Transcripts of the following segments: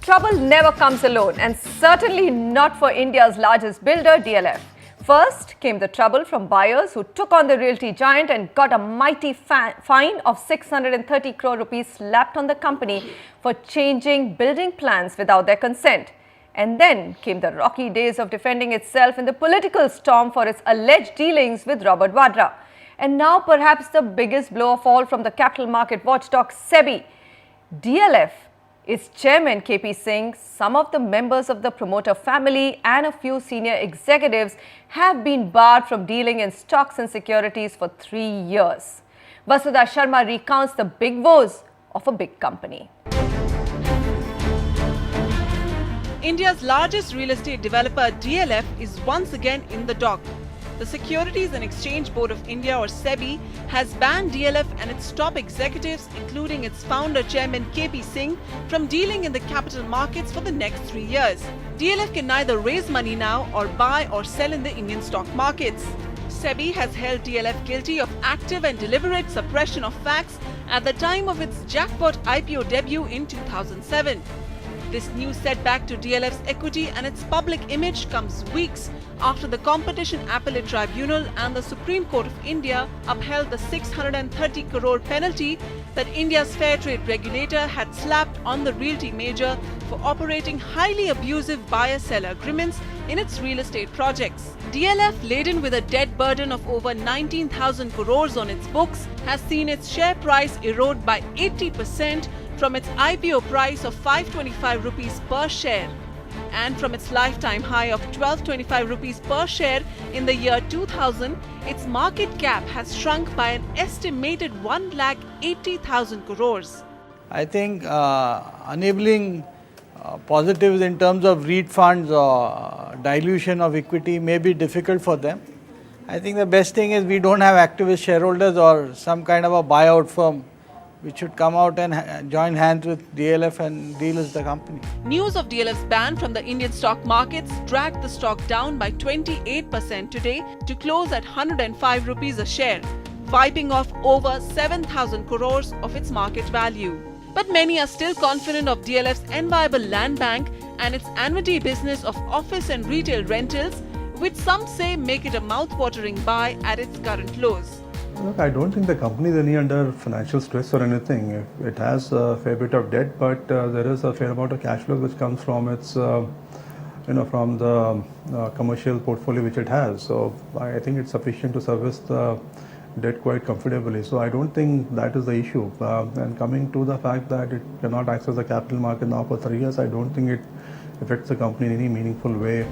Trouble never comes alone, and certainly not for India's largest builder, DLF. First came the trouble from buyers who took on the realty giant and got a mighty fine of 630 crore rupees slapped on the company for changing building plans without their consent. And then came the rocky days of defending itself in the political storm for its alleged dealings with Robert Vadra. And now perhaps the biggest blow of all from the capital market watchdog SEBI. DLF, its chairman KP Singh, some of the members of the promoter family and a few senior executives have been barred from dealing in stocks and securities for 3 years. Vasudha Sharma recounts the big woes of a big company. India's largest real estate developer DLF is once again in the dock. The Securities and Exchange Board of India, or SEBI, has banned DLF and its top executives, including its founder chairman KP Singh, from dealing in the capital markets for the next 3 years. DLF can neither raise money now or buy or sell in the Indian stock markets. SEBI has held DLF guilty of active and deliberate suppression of facts at the time of its jackpot IPO debut in 2007. This new setback to DLF's equity and its public image comes weeks after the Competition Appellate Tribunal and the Supreme Court of India upheld the 630 crore penalty that India's fair trade regulator had slapped on the realty major for operating highly abusive buyer-seller agreements in its real estate projects. DLF, laden with a debt burden of over 19,000 crores on its books, has seen its share price erode by 80% from its IPO price of 525 rupees per share, and from its lifetime high of 1225 rupees per share in the year 2000, its market cap has shrunk by an estimated 1,80,000 crores. I think enabling positives in terms of REIT funds or dilution of equity may be difficult for them. I think the best thing is we don't have activist shareholders or some kind of a buyout firm which should come out and join hands with DLF and delist the company. News of DLF's ban from the Indian stock markets dragged the stock down by 28% today to close at 105 rupees a share, wiping off over 7,000 crores of its market value. But many are still confident of DLF's enviable land bank and its annuity business of office and retail rentals, which some say make it a mouth-watering buy at its current lows. Look, I don't think the company is any under financial stress or anything. It has a fair bit of debt, but there is a fair amount of cash flow which comes from its, from the commercial portfolio which it has. So I think it's sufficient to service the debt quite comfortably. So I don't think that is the issue. And coming to the fact that it cannot access the capital market now for 3 years, I don't think it affects the company in any meaningful way.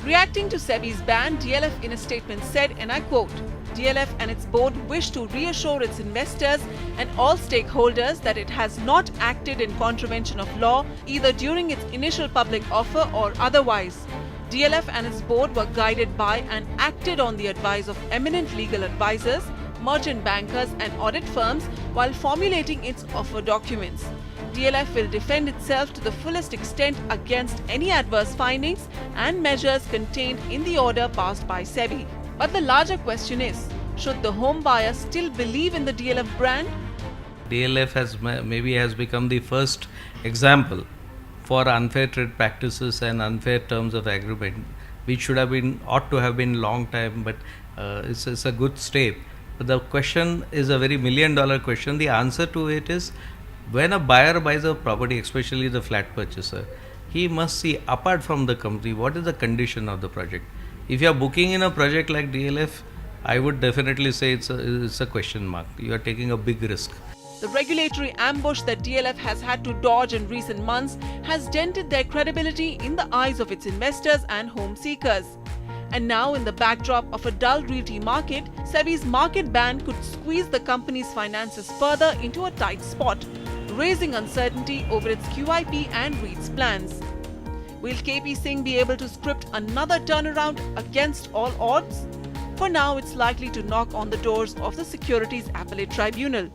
Reacting to SEBI's ban, DLF in a statement said, and I quote, DLF and its board wish to reassure its investors and all stakeholders that it has not acted in contravention of law either during its initial public offer or otherwise. DLF and its board were guided by and acted on the advice of eminent legal advisors, merchant bankers and audit firms while formulating its offer documents. DLF will defend itself to the fullest extent against any adverse findings and measures contained in the order passed by SEBI. But the larger question is, should the home buyer still believe in the DLF brand? DLF has become the first example for unfair trade practices and unfair terms of agreement, which ought to have been long time, but it's a good step. But the question is a very $1 million question. The answer to it is, when a buyer buys a property, especially the flat purchaser, he must see, apart from the company, what is the condition of the project. If you are booking in a project like DLF, I would definitely say it's a question mark. You are taking a big risk. The regulatory ambush that DLF has had to dodge in recent months has dented their credibility in the eyes of its investors and home seekers. And now, in the backdrop of a dull realty market, SEBI's market ban could squeeze the company's finances further into a tight spot, raising uncertainty over its QIP and REITs plans. Will KP Singh be able to script another turnaround against all odds? For now, it's likely to knock on the doors of the Securities Appellate Tribunal.